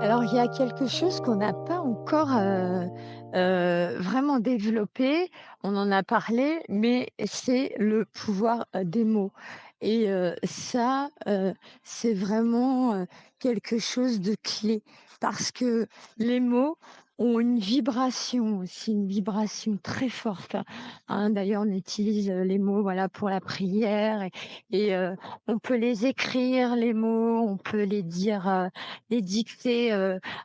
Alors, il y a quelque chose qu'on n'a pas encore, vraiment développé. On en a parlé, mais c'est le pouvoir, des mots et ça, c'est vraiment, quelque chose de clé parce que les mots ont une vibration aussi, une vibration très forte, hein. D'ailleurs, on utilise, les mots, voilà, pour la prière et on peut les écrire, les mots, on peut les dicter,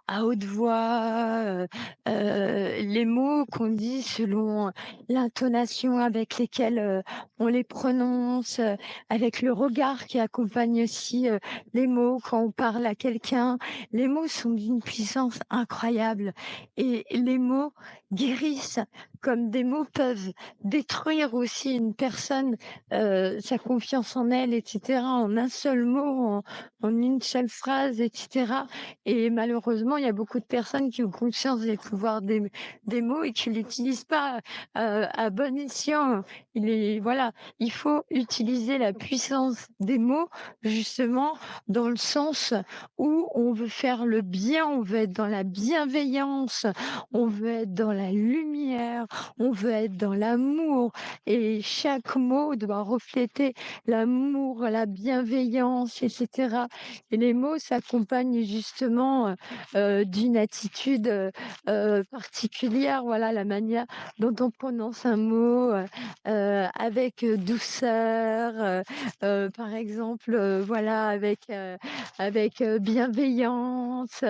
à haute voix, les mots qu'on dit selon l'intonation avec lesquelles, on les prononce, avec le regard qui accompagne aussi, les mots quand on parle à quelqu'un. Les mots sont d'une puissance incroyable et les mots guérissent comme des mots peuvent détruire aussi une personne, sa confiance en elle et cetera, en un seul mot, en une seule phrase et cetera. Et malheureusement, il y a beaucoup de personnes qui ont conscience des pouvoirs des mots et qui l'utilisent pas, à bon escient. Voilà, il faut utiliser la puissance des mots, justement, dans le sens où on veut faire le bien, on veut être dans la bienveillance, on veut être dans la lumière, on veut être dans l'amour et chaque mot doit refléter l'amour, la bienveillance et cetera. Et les mots s'accompagnent justement, d'une attitude, particulière. Voilà, la manière dont on prononce un mot, avec, douceur, par exemple, voilà, avec bienveillance,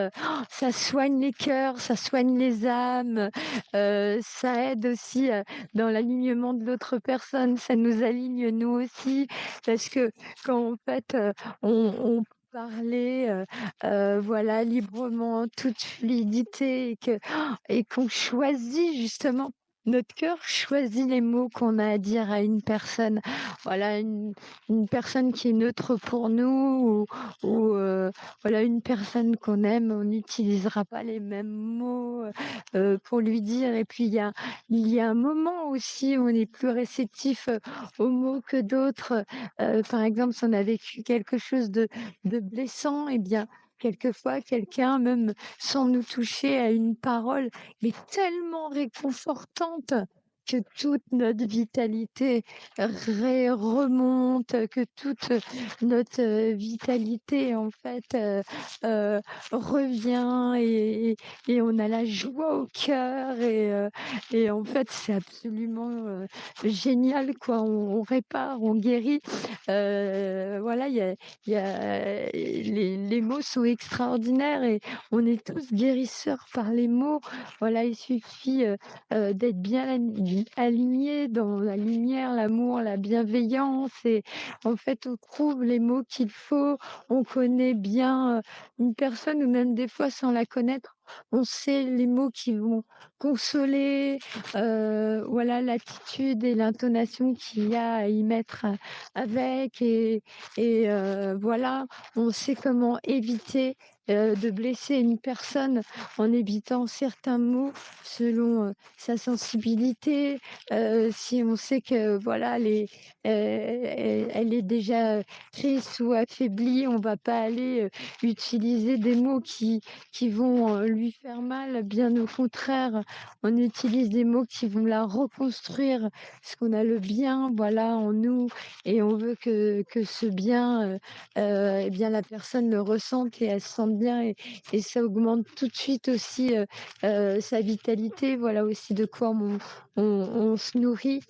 ça soigne les cœurs, ça soigne les âmes, ça aide aussi, dans l'alignement de l'autre personne, ça nous aligne nous aussi parce que quand en fait, on peut parler, voilà, librement, toute fluidité et qu'on choisit justement notre cœur choisit les mots qu'on a à dire à une personne. Voilà, une personne qui est neutre pour nous ou voilà, une personne qu'on aime, on n'utilisera pas les mêmes mots, pour lui dire et puis il y a un moment aussi où on est plus réceptif, aux mots que d'autres. Par exemple, si on a vécu quelque chose de blessant et bien, quelquefois, quelqu'un, même sans nous toucher, a une parole, mais tellement réconfortante que toute notre vitalité remonte, que toute notre, vitalité, en fait, revient et on a la joie au cœur et en fait, c'est absolument, génial, quoi. On répare, on guérit. Voilà, les mots sont extraordinaires et on est tous guérisseurs par les mots. Voilà, il suffit, d'être bien alignés dans la lumière, l'amour, la bienveillance et en fait, on trouve les mots qu'il faut. On connaît bien, une personne ou même des fois sans la connaître, on sait les mots qui vont consoler, voilà l'attitude et l'intonation qu'il y a à y mettre, avec et voilà, on sait comment éviter, de blesser une personne en évitant certains mots selon, sa sensibilité. Si on sait que voilà elle est déjà, triste ou affaiblie, on va pas aller, utiliser des mots qui vont, lui faire mal. Bien au contraire, on utilise des mots qui vont la reconstruire, parce qu'on a le bien, voilà, en nous et on veut que ce bien, et bien la personne le ressente et elle se sente bien et ça augmente tout de suite aussi, sa vitalité. Voilà aussi de quoi on se nourrit.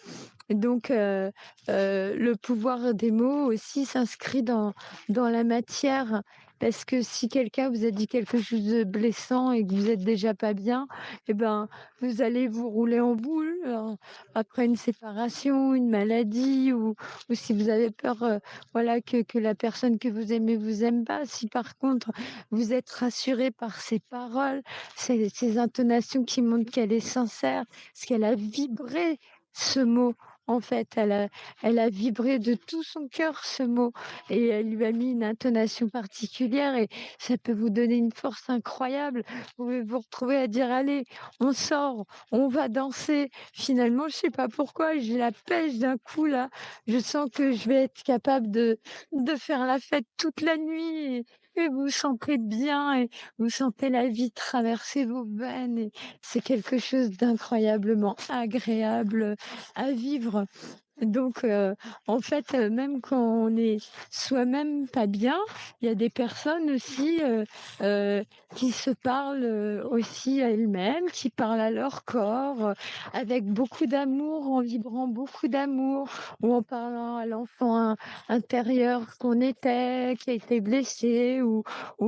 Donc le pouvoir des mots aussi s'inscrit dans la matière parce que si quelqu'un vous a dit quelque chose de blessant et que vous êtes déjà pas bien et ben, vous allez vous rouler en boule, après une séparation, une maladie ou si vous avez peur, voilà que la personne que vous aimez vous aime pas. Si par contre, vous êtes rassuré par ses paroles, ses intonations qui montrent qu'elle est sincère, parce qu'elle a vibré ce mot. En fait, elle a vibré de tout son cœur ce mot et elle lui a mis une intonation particulière et ça peut vous donner une force incroyable. Vous pouvez vous retrouver à dire: «Allez, on sort, on va danser». Finalement, je sais pas pourquoi, j'ai la pêche d'un coup là. Je sens que je vais être capable de faire la fête toute la nuit et vous vous sentez bien et vous sentez la vie traverser vos veines et c'est quelque chose d'incroyablement agréable, à vivre. Donc, en fait, même quand on est soi-même pas bien, il y a des personnes aussi, heu, qui se parlent, aussi à elles-mêmes, qui parlent à leur corps, avec beaucoup d'amour, en vibrant beaucoup d'amour ou en parlant à l'enfant intérieur qu'on était, qui a été blessé ou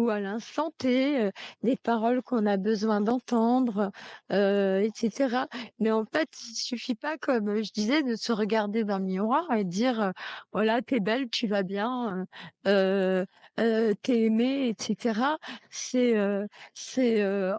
à l'instant T, des paroles qu'on a besoin d'entendre, et cetera. Mais en fait, il suffit pas, comme je disais, de se regarder dans le miroir et dire, «Voilà, tu belle, tu vas bien, tu aimée» et cetera.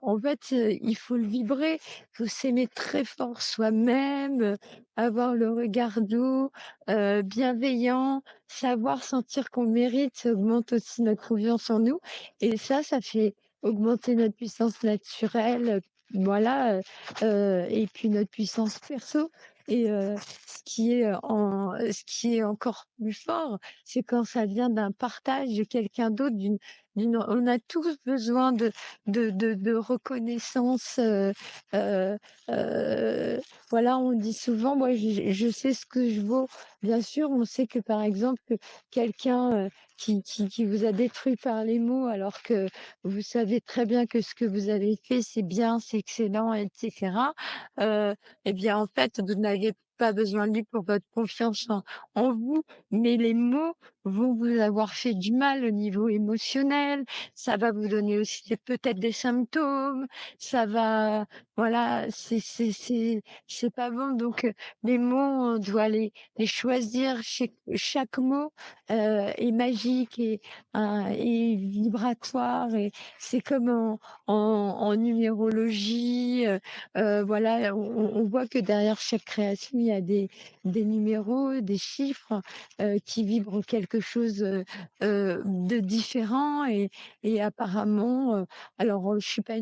En fait, il faut le vibrer, il faut s'aimer très fort soi-même, avoir le regard doux, bienveillant, savoir sentir qu'on mérite, ça augmente aussi notre confiance en nous et ça fait augmenter notre puissance naturelle, voilà, et puis notre puissance perso et ce qui est encore plus fort, c'est quand ça vient d'un partage de quelqu'un d'autre, on a tous besoin de reconnaissance, heu heu, voilà, on dit souvent: «Moi, je sais ce que je vaux». Bien sûr, on sait que, par exemple, que quelqu'un, qui vous a détruit par les mots alors que vous savez très bien que ce que vous avez fait, c'est bien, c'est excellent et cetera. Heu et bien, en fait, vous n'avez pas besoin de lui pour votre confiance en vous, mais les mots vont vous avoir fait du mal au niveau émotionnel. Ça va vous donner aussi peut-être des symptômes, ça va voilà, c'est pas bon donc les mots, on doit les choisir. Chaque mot, est magique et vibratoire et c'est comme en numérologie, voilà, on voit que derrière chaque création, il y a des numéros, des chiffres, qui vibrent quelque chose, de différent et apparemment, alors, je suis pas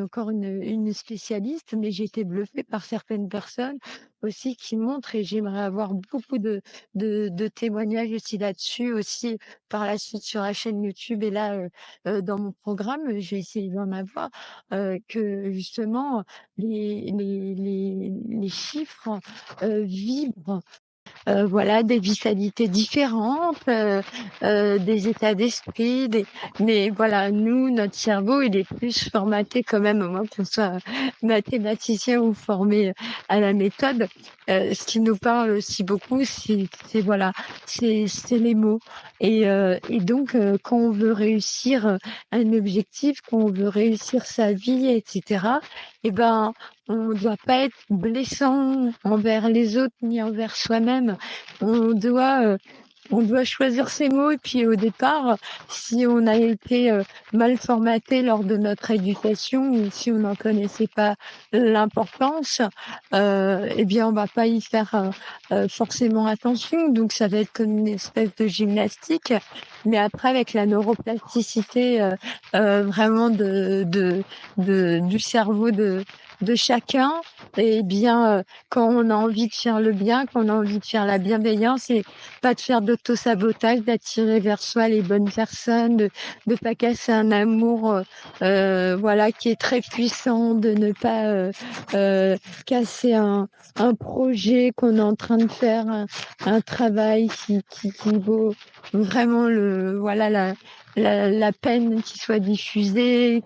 encore une spécialiste, mais j'ai été bluffée par certaines personnes aussi qui montrent et j'aimerais avoir beaucoup de témoignages aussi là-dessus, aussi par la suite sur la chaîne YouTube et là, dans mon programme, je vais essayer d'en avoir, que justement les chiffres, vibrent voilà, des vitalités différentes, des états d'esprit, mais voilà, nous, notre cerveau, il est plus formaté quand même, à moins qu'on soit mathématicien ou formé à la méthode. Ce qui nous parle aussi beaucoup, c'est voilà, c'est les mots et donc quand on veut réussir, un objectif, quand on veut réussir sa vie et cetera et ben, on doit pas être blessant envers les autres ni envers soi-même. On doit, heu, on doit choisir ses mots et puis au départ, si on a été, mal formaté lors de notre éducation ou si on n'en connaissait pas l'importance, et bien on va pas y faire, forcément attention. Donc ça va être comme une espèce de gymnastique. Mais après avec la neuroplasticité, vraiment du cerveau de chacun et bien, quand on a envie de faire le bien, quand on a envie de faire la bienveillance et pas de faire d'auto-sabotage, d'attirer vers soi les bonnes personnes, de pas casser un amour, voilà, qui est très puissant, de ne pas, casser un projet qu'on est en train de faire, un travail qui vaut vraiment le voilà la peine qu'il soit diffusé,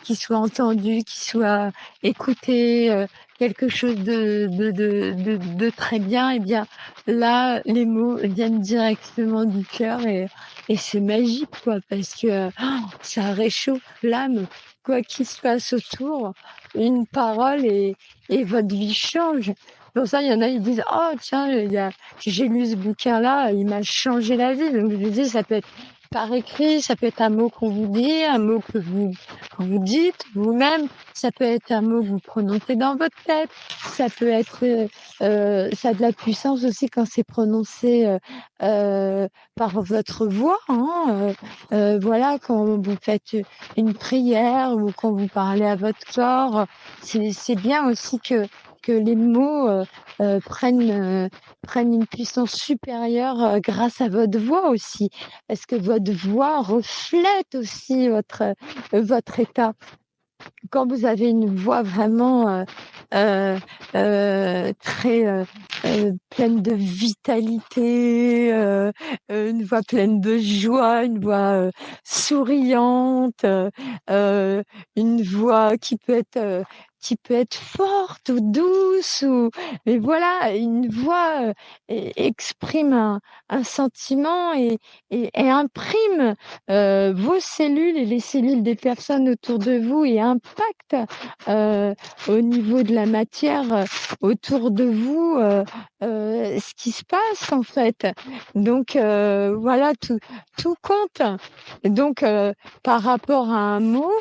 qu'il soit entendu, qu'il soit écouté, quelque chose de très bien et bien là, les mots viennent directement du cœur et c'est magique quoi parce que, ça réchauffe l'âme. Quoi qu'il se passe autour, une parole et votre vie change. Pour ça, il y en a, ils disent: «Oh tiens, j'ai lu ce bouquin-là, il m'a changé la vie». Donc je me dis, ça peut être par écrit, ça peut être un mot qu'on vous dit, un mot que vous dites vous-même, ça peut être un mot que vous prononcez dans votre tête, ça peut être, ça a de la puissance aussi quand c'est prononcé, par votre voix, hein, voilà, quand vous faites une prière ou quand vous parlez à votre corps, c'est bien aussi que que les mots, prennent une puissance supérieure, grâce à votre voix aussi. Parce que votre voix reflète aussi votre état. Quand vous avez une voix vraiment, très, pleine de vitalité, une voix pleine de joie, une voix, souriante, une voix qui peut être forte ou douce ou mais voilà, une voix, exprime un sentiment et imprime vos cellules et les cellules des personnes autour de vous et impacte au niveau de la matière autour de vous ce qui se passe en fait. Donc voilà, tout compte. Donc par rapport à un mot,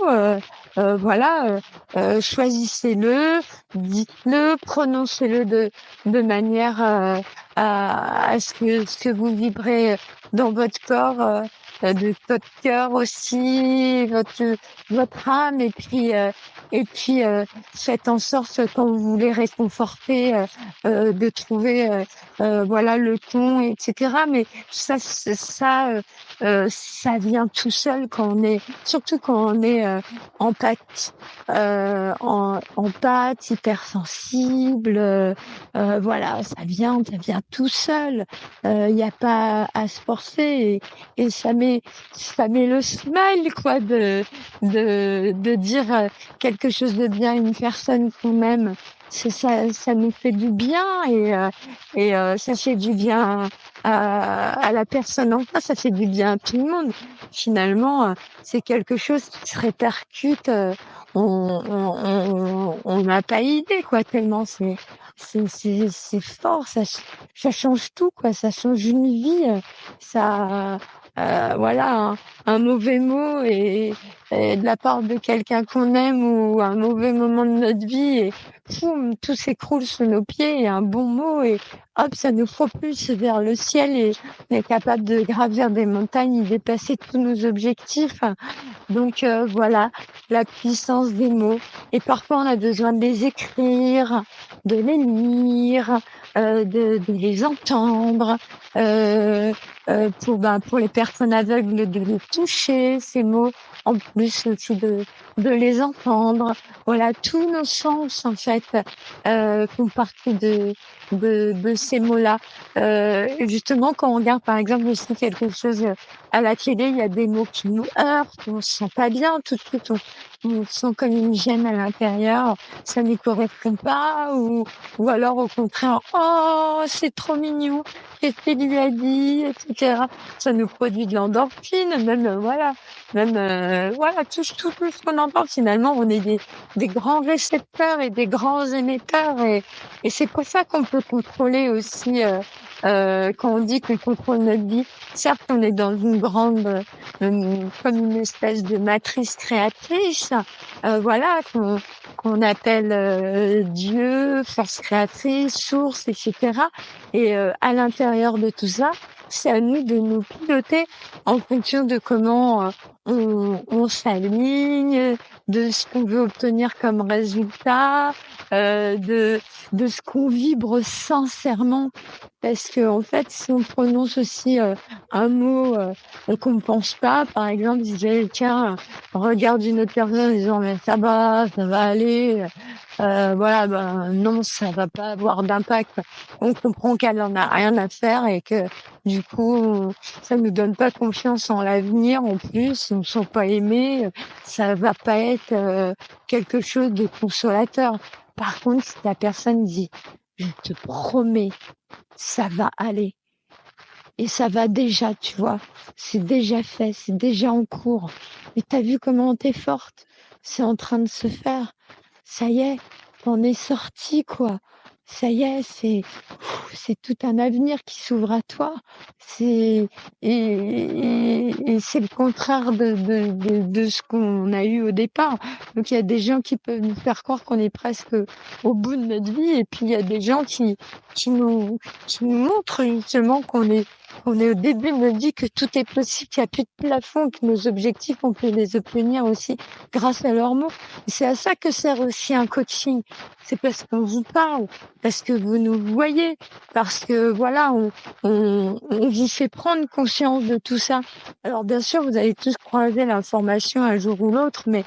voilà, choisissez-le, dites-le, prononcez-le de manière à ce que vous vibrez dans votre corps. De votre cœur aussi, votre âme et puis faites en sorte quand vous voulez réconforter de trouver voilà le ton etc. Mais ça vient tout seul quand on est surtout quand on est empathe, hypersensible, voilà, ça vient tout seul. Il n'y a pas à se forcer et ça met le smile quoi de dire quelque chose de bien à une personne qu'on aime. Ça nous fait du bien et ça fait du bien à la personne en face, ça fait du bien à tout le monde. Finalement, c'est quelque chose qui se répercute. On n'a pas idée quoi tellement c'est fort. Ça change tout quoi. Ça change une vie. Ça voilà un mauvais mot et de la part de quelqu'un qu'on aime ou un mauvais moment de notre vie et poum, tout s'écroule sous nos pieds et un bon mot et hop, ça nous propulse vers le ciel et on est capable de gravir des montagnes et dépasser tous nos objectifs. Donc voilà, la puissance des mots. Et parfois on a besoin de les écrire, de les lire, de les entendre, pour les personnes aveugles de les toucher, ces mots, en plus aussi de les entendre. Voilà, tous nos sens en fait font partie de ces mots-là. Justement, quand on regarde par exemple aussi quelque chose à la télé, il y a des mots qui nous heurtent, on se sent pas bien, tout de suite on sent comme une gêne à l'intérieur, ça ne correspond pas, ou alors au contraire, oh c'est trop mignon, qu'est-ce qu'il lui a dit, etc. Ça nous produit de l'endorphine, même voilà, même voilà tout ce qu'on entend finalement, on est des grands récepteurs et des grands émetteurs et c'est pour ça qu'on peut contrôler aussi quand on dit qu'on contrôle notre vie. Certes, on est dans une grande, comme une espèce de matrice créatrice, voilà, qu'on appelle Dieu, force créatrice, source, etc. Et à l'intérieur de tout ça, c'est à nous de nous piloter en fonction de comment on s'aligne, de ce qu'on veut obtenir comme résultat, de ce qu'on vibre sincèrement. Parce que en fait, si on prononce aussi un mot qu'on ne pense pas, par exemple, si quelqu'un regarde une autre personne en disant mais ça va aller, voilà, ben non, ça va pas avoir d'impact. On comprend qu'elle en a rien à faire et que du coup, ça nous donne pas confiance en l'avenir en plus, on ne se sent pas aimé, ça va pas être quelque chose de consolateur. Par contre, si la personne dit je te promets ça va aller. Et ça va déjà, tu vois. C'est déjà fait, c'est déjà en cours. Mais t'as vu comment t'es forte? C'est en train de se faire. Ça y est, t'en es sortie, quoi. Ça y est, c'est tout un avenir qui s'ouvre à toi. C'est et c'est le contraire de ce qu'on a eu au départ. Donc il y a des gens qui peuvent nous faire croire qu'on est presque au bout de notre vie, et puis il y a des gens qui nous montrent justement qu'on est on est au début, me dit que tout est possible, qu'il y a plus de plafond, que nos objectifs, on peut les obtenir aussi grâce à leurs mots. C'est à ça que sert aussi un coaching. C'est parce qu'on vous parle, parce que vous nous voyez, parce que voilà, on vous fait prendre conscience de tout ça. Alors bien sûr, vous allez tous croiser l'information un jour ou l'autre, mais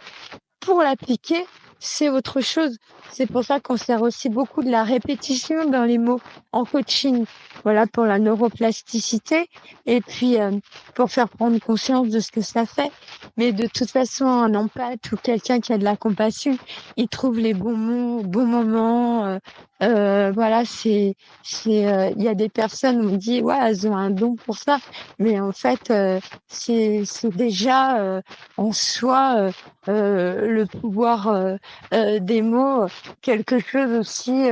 pour l'appliquer, c'est autre chose. C'est pour ça qu'on sert aussi beaucoup de la répétition dans les mots en coaching. Voilà, pour la neuroplasticité et puis pour faire prendre conscience de ce que ça fait. Mais de toute façon, un empathe ou quelqu'un qui a de la compassion, il trouve les bons mots au bon moment. Voilà, il y a des personnes, on dit, ouais, elles ont un don pour ça. Mais en fait, c'est déjà en soi le pouvoir des mots, quelque chose aussi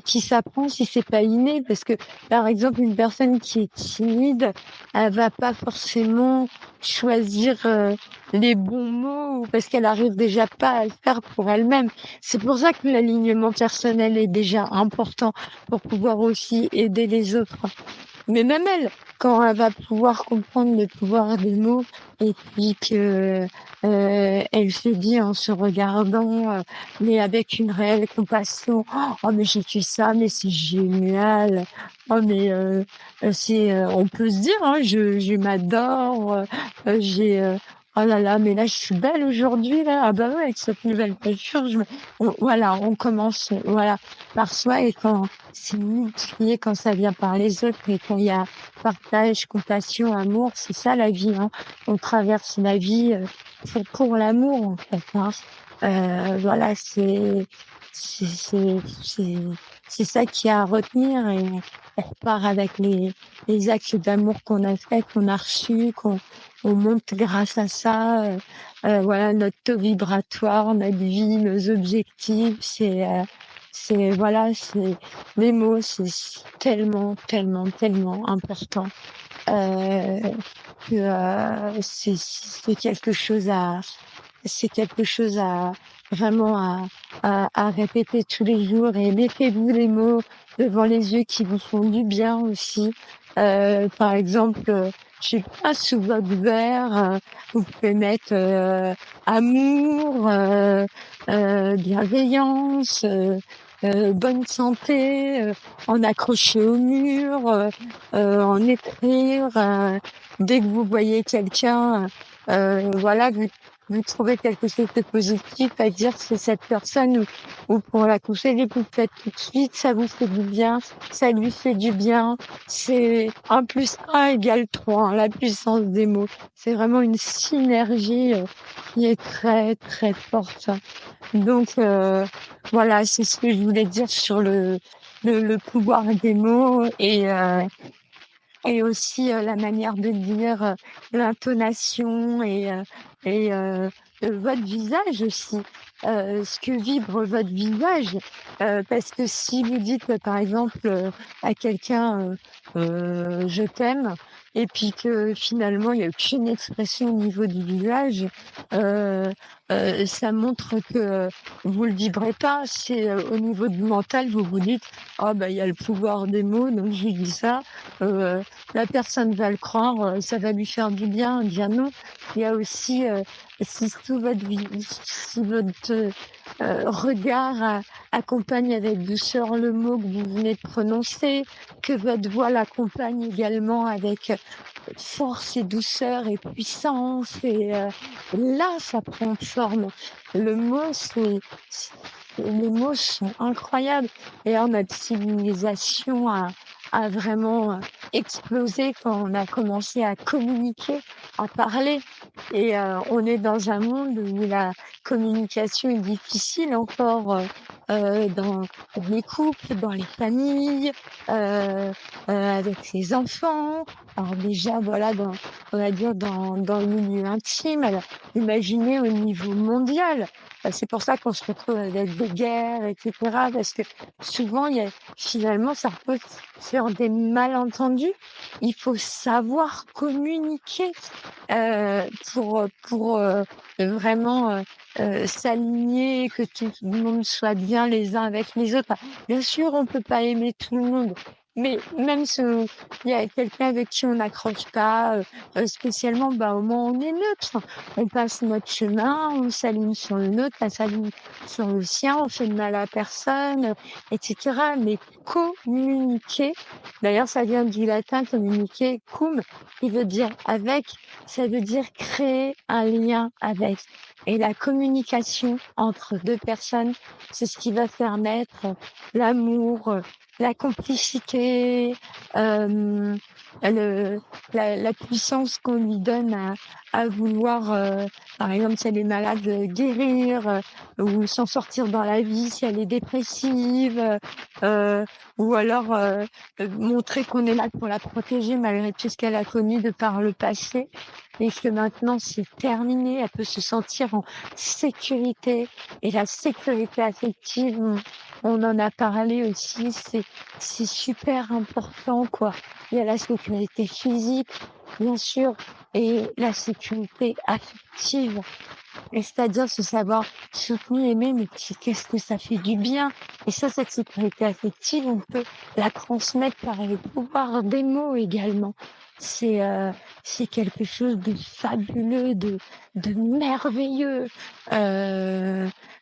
qui s'apprend si c'est pas inné. Parce que, par exemple, une personne qui est timide, elle va pas forcément choisir les bons mots parce qu'elle arrive déjà pas à le faire pour elle-même. C'est pour ça que l'alignement personnel est déjà important pour pouvoir aussi aider les autres. Mais même elle, quand elle va pouvoir comprendre le pouvoir des mots et puis que elle se dit en se regardant, mais avec une réelle compassion: «Oh mais j'ai fait ça, mais c'est génial. Oh mais c'est, on peut se dire, hein, je m'adore, j'ai, oh là là, mais là je suis belle aujourd'hui là. Ah bah ouais, avec cette nouvelle coiffure, voilà, on commence, voilà, par soi et quand c'est multiplié, quand ça vient par les autres et quand il y a partage, compassion, amour, c'est ça la vie, hein. On traverse la vie pour l'amour en fait, hein. Voilà, c'est c'est c'est c'est ça qu'il y a à retenir et on repart avec les actes d'amour qu'on a fait, qu'on a reçus, on monte grâce à ça. Voilà notre taux vibratoire, notre vie, nos objectifs. C'est voilà, c'est les mots, c'est tellement, tellement, tellement important que c'est quelque chose à vraiment à répéter tous les jours et mettez-vous les mots devant les yeux qui vous font du bien aussi. Par exemple, je sais pas, sous votre verre, vous pouvez mettre amour, bienveillance, bonne santé, en accrocher au mur, en écrire. Dès que vous voyez quelqu'un, voilà, vous trouvez quelque chose de positif à dire, c'est cette personne ou pour la conseiller, vous le faites tout de suite, ça vous fait du bien, ça lui fait du bien. C'est 1 plus 1 égale 3, hein, la puissance des mots. C'est vraiment une synergie qui est très, très forte. Donc, voilà, c'est ce que je voulais dire sur le pouvoir des mots et aussi la manière de dire, l'intonation et votre visage aussi, ce que vibre votre visage. Parce que si vous dites, par exemple, à quelqu'un, «Je t'aime» et puis que finalement il y a aucune expression au niveau du visage, heu ça montre que vous le vibrez pas. C'est, au niveau du mental, vous vous dites: «Ah bah, il y a le pouvoir des mots, donc je lui dis ça, heu, la personne va le croire, ça va lui faire du bien». Bien non, il y a aussi, si sous votre vie si votre, regard accompagne avec douceur le mot que vous venez de prononcer, que votre voix l'accompagne également avec, force et douceur et puissance et là, ça prend forme. Le mot, les mots sont incroyables et alors notre civilisation a vraiment, explosé quand on a commencé à communiquer, à parler et on est dans un monde où la communication est difficile encore, dans les couples, dans les familles, avec les enfants. Alors déjà, voilà, on va dire dans le milieu intime, alors imaginez au niveau mondial. C'est pour ça qu'on se retrouve avec des guerres, et cetera, parce que souvent, il y a finalement, ça peut faire des malentendus. Il faut savoir communiquer, pour vraiment, s'aligner, que tout le monde soit bien les uns avec les autres. Bien sûr, on peut pas aimer tout le monde, Mais même si il y a quelqu'un avec qui on n'accroche pas, spécialement, bah, au moins on est neutre. On passe notre chemin, on s'aligne sur le nôtre, elle s'aligne sur le sien, on fait de mal à personne, et cetera. Mais communiquer, d'ailleurs ça vient du latin communiquer, cum, qui veut dire avec, ça veut dire créer un lien avec. Et la communication entre 2 personnes, c'est ce qui va faire naître l'amour, la complicité, le la puissance qu'on lui donne à vouloir, par exemple, si elle est malade, guérir, ou s'en sortir dans la vie si elle est dépressive, ou alors, montrer qu'on est là pour la protéger malgré tout ce qu'elle a connu de par le passé et que maintenant c'est terminé. Elle peut se sentir en sécurité et la sécurité affective, on en a parlé aussi, c'est super important, quoi. Il y a la sécurité physique, bien sûr, et la sécurité affective. Et c'est-à-dire se savoir soutenir, aimer, mais qu'est-ce que ça fait du bien. Et ça, cette sécurité affective, on peut la transmettre par le pouvoir des mots également. C'est c'est quelque chose de fabuleux, de merveilleux.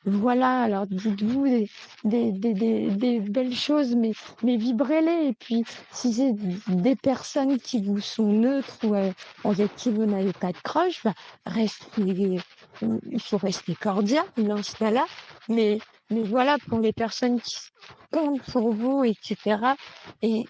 Voilà, alors dites-vous des belles choses, mais vibrez-les. Et puis, si c'est des personnes qui vous sont neutres ou avec qui vous n'avez pas de croche, bah, restez, il faut rester cordial dans ce cas-là, mais, mais voilà, pour les personnes qui comptent pour vous, etc., et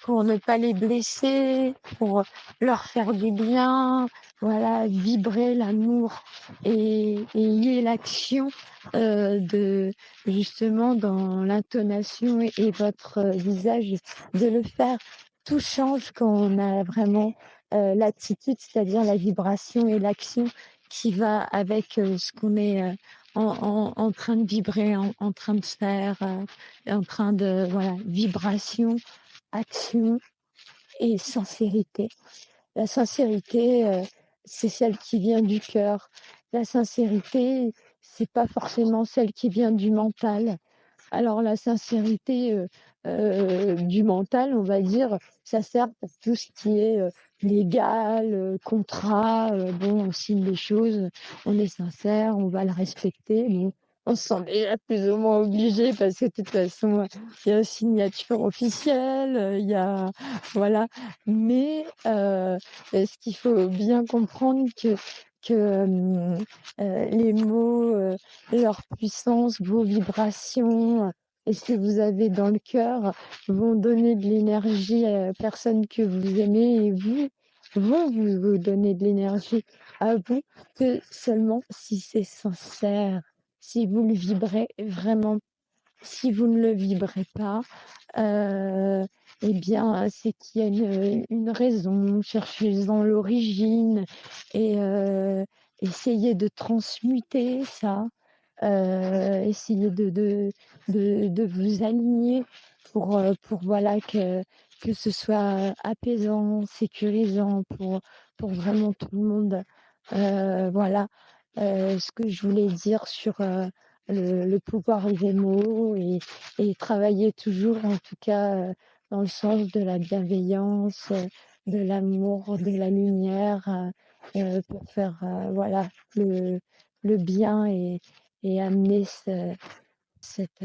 pour ne pas les blesser, pour leur faire du bien, voilà, vibrer l'amour et y ait l'action de justement dans l'intonation et votre visage de le faire. Tout change quand on a vraiment l'attitude, c'est-à-dire la vibration et l'action qui va avec ce qu'on est en train de vibrer, en train de faire, en train de, voilà, vibration, action et sincérité. La sincérité, c'est celle qui vient du cœur. La sincérité, c'est pas forcément celle qui vient du mental. Alors la sincérité, du mental, on va dire, ça sert pour tout ce qui est, légal, contrat, bon, on signe les choses, on est sincère, on va le respecter, bon, on se sent déjà plus ou moins obligé parce que de toute façon, il y a une signature officielle, il y a voilà. Mais, ce qu'il faut bien comprendre que, les mots, leur puissance, vos vibrations, et ce que vous avez dans le cœur vont donner de l'énergie à la personne que vous aimez et vous donner de l'énergie à vous que seulement si c'est sincère, si vous le vibrez vraiment. Si vous ne le vibrez pas, heu, eh bien, c'est qu'il y a une raison. Cherchez-en l'origine et essayez de transmuter ça. Essayez de vous aligner pour voilà que ce soit apaisant, sécurisant pour vraiment tout le monde. Voilà, ce que je voulais dire sur, le pouvoir des mots et travailler toujours en tout cas, dans le sens de la bienveillance, de l'amour, de la lumière, pour faire, voilà, le bien et amener cette,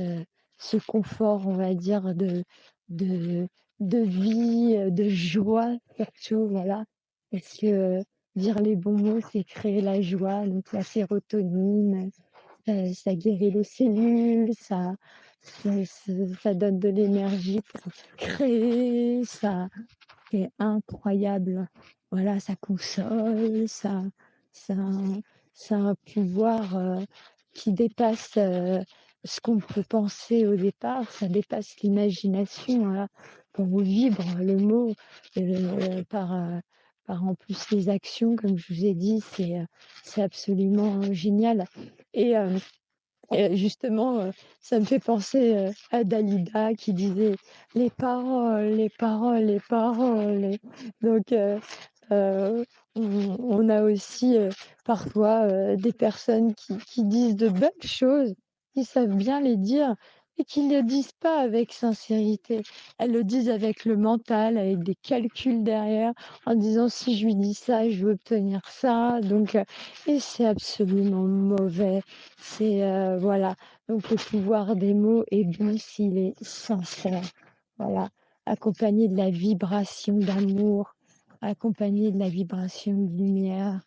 ce confort, on va dire, de, de vie, de joie surtout, voilà. Parce que dire les bons mots, c'est créer la joie, donc la sérotonine, ça guérit les cellules, ça donne de l'énergie pour créer, ça, c'est incroyable. Voilà, ça console, ça, ça a un pouvoir qui dépasse ce qu'on peut penser au départ, ça dépasse l'imagination. Voilà. Quand on vibre le mot par en plus les actions, comme je vous ai dit, c'est absolument génial. Et justement, ça me fait penser, à Dalida qui disait: «Les paroles, les paroles, les paroles» et donc on a aussi, parfois, des personnes qui disent de belles choses, qui savent bien les dire, et qu'ils le disent pas avec sincérité. Elles le disent avec le mental, avec des calculs derrière, en disant: «Si je lui dis ça, je veux obtenir ça», et c'est absolument mauvais. Voilà, donc le pouvoir des mots est bon s'il est sincère. Voilà, accompagné de la vibration d'amour, accompagné de la vibration de lumière.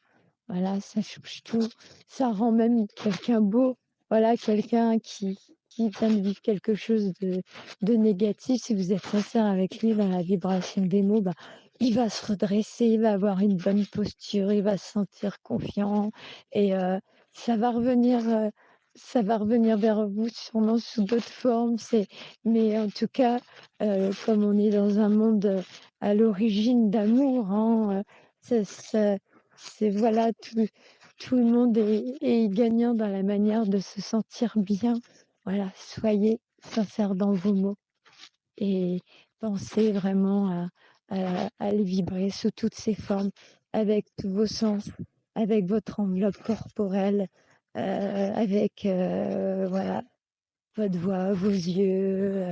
Voilà, ça change tout. Ça rend même quelqu'un beau. Voilà, quelqu'un qui vient de vivre quelque chose de négatif. Si vous êtes sincère avec lui dans la vibration des mots, bah, il va se redresser, il va avoir une bonne posture, il va se sentir confiant et ça va revenir, heu, ça va revenir vers vous sûrement sous d'autres formes. Mais en tout cas, comme on est dans un monde, à l'origine d'amour, hein, ça c'est voilà, tout le monde est gagnant dans la manière de se sentir bien. Voilà, soyez sincères dans vos mots et pensez vraiment à les vibrer sous toutes ces formes, avec tous vos sens, avec votre enveloppe corporelle, avec, voilà, votre voix, vos yeux,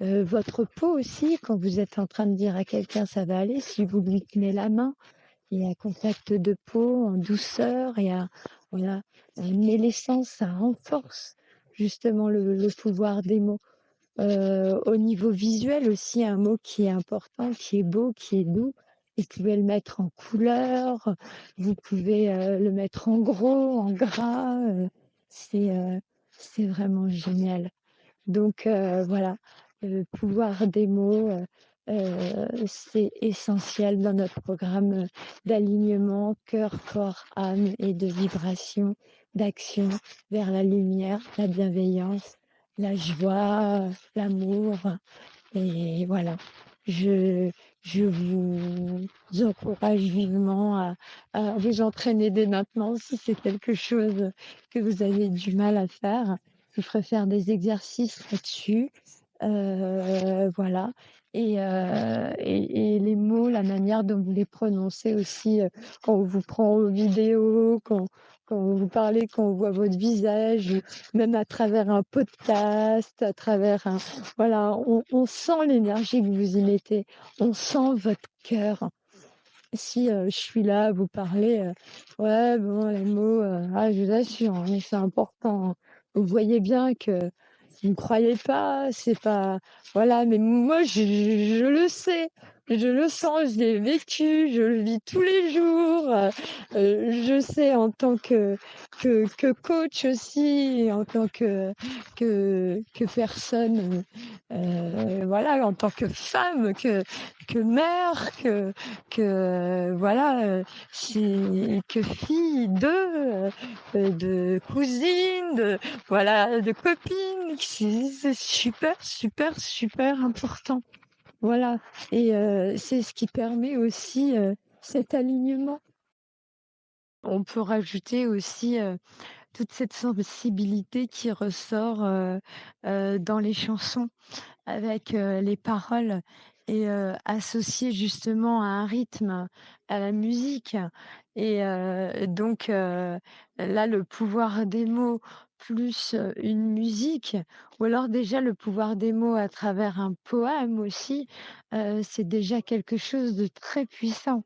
votre peau aussi. Quand vous êtes en train de dire à quelqu'un: «Ça va aller», si vous lui tenez la main, il y a contact de peau en douceur, il y a voilà, mais l'essence, ça renforce justement le pouvoir des mots. Au niveau visuel aussi, un mot qui est important, qui est beau, qui est doux, vous pouvez le mettre en couleur, vous pouvez, le mettre en gros, en gras, c'est, heu, c'est vraiment génial. Donc voilà, le pouvoir des mots, c'est essentiel dans notre programme, d'alignement cœur, corps, âme et de vibration, d'action vers la lumière, la bienveillance, la joie, l'amour et voilà. Je je vous encourage vivement à vous entraîner dès maintenant si c'est quelque chose que vous avez du mal à faire. Je ferai faire des exercices là-dessus, voilà et les mots, la manière dont vous les prononcez aussi, quand on vous prend en vidéo, quand vous parlez, quand on voit votre visage, ou même à travers un podcast, à travers un voilà, on sent l'énergie que vous y mettez, on sent votre cœur. Si, je suis là à vous parler, ouais, bon, les mots, je vous assure, hein, c'est important, hein. Vous voyez bien que vous ne croyez pas, c'est pas voilà, mais moi, je le sais, je le sens, je l'ai vécu, je le vis tous les jours, je sais en tant que coach aussi et en tant que personne, voilà, en tant que femme, que mère, voilà, que fille de cousine, voilà, de copine. C'est super, super, super important. Voilà et c'est ce qui permet aussi, cet alignement. On peut rajouter aussi, toute cette sensibilité qui ressort, dans les chansons. Avec, les paroles et associées justement à un rythme, à la musique et là, le pouvoir des mots plus, une musique ou alors déjà le pouvoir des mots à travers un poème aussi, c'est déjà quelque chose de très puissant.